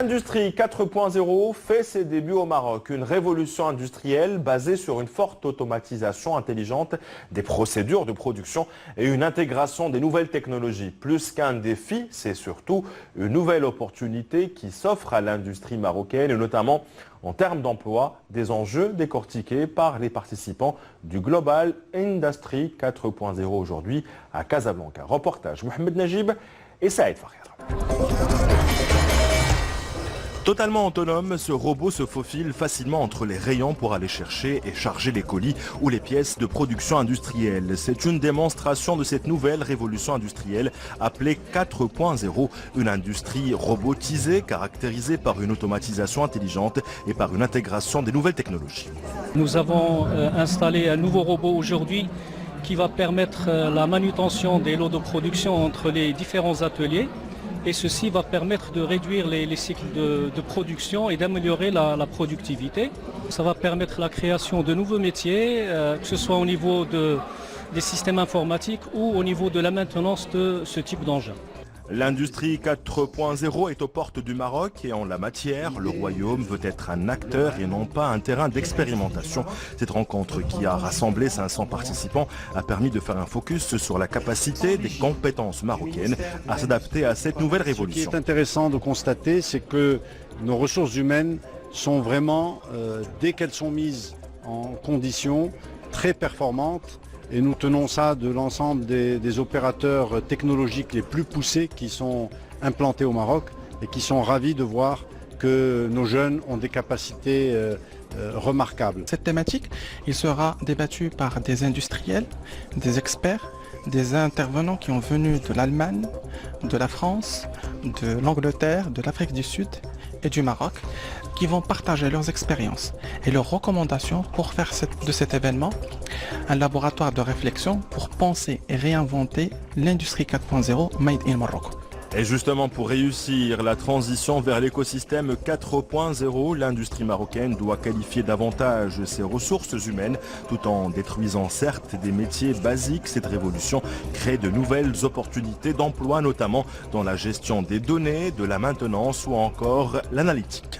L'industrie 4.0 fait ses débuts au Maroc, une révolution industrielle basée sur une forte automatisation intelligente des procédures de production et une intégration des nouvelles technologies. Plus qu'un défi, c'est surtout une nouvelle opportunité qui s'offre à l'industrie marocaine et notamment en termes d'emploi, des enjeux décortiqués par les participants du Global Industry 4.0 aujourd'hui à Casablanca. Reportage Mohamed Najib et Saïd Fakhar. Totalement autonome, ce robot se faufile facilement entre les rayons pour aller chercher et charger les colis ou les pièces de production industrielle. C'est une démonstration de cette nouvelle révolution industrielle appelée 4.0, une industrie robotisée caractérisée par une automatisation intelligente et par une intégration des nouvelles technologies. Nous avons installé un nouveau robot aujourd'hui qui va permettre la manutention des lots de production entre les différents ateliers. Et ceci va permettre de réduire les cycles de production et d'améliorer la productivité. Ça va permettre la création de nouveaux métiers, que ce soit au niveau des systèmes informatiques ou au niveau de la maintenance de ce type d'engin. L'industrie 4.0 est aux portes du Maroc et en la matière, le Royaume veut être un acteur et non pas un terrain d'expérimentation. Cette rencontre qui a rassemblé 500 participants a permis de faire un focus sur la capacité des compétences marocaines à s'adapter à cette nouvelle révolution. Ce qui est intéressant de constater, c'est que nos ressources humaines sont vraiment, dès qu'elles sont mises en conditions, très performantes. Et nous tenons ça de l'ensemble des opérateurs technologiques les plus poussés qui sont implantés au Maroc et qui sont ravis de voir que nos jeunes ont des capacités remarquables. Cette thématique, il sera débattue par des industriels, des experts, des intervenants qui ont venus de l'Allemagne, de la France, de l'Angleterre, de l'Afrique du Sud et du Maroc, qui vont partager leurs expériences et leurs recommandations pour faire de cet événement un laboratoire de réflexion pour penser et réinventer l'industrie 4.0 Made in Morocco. Et justement, pour réussir la transition vers l'écosystème 4.0, l'industrie marocaine doit qualifier davantage ses ressources humaines tout en détruisant certes des métiers basiques. Cette révolution crée de nouvelles opportunités d'emploi, notamment dans la gestion des données, de la maintenance ou encore l'analytique.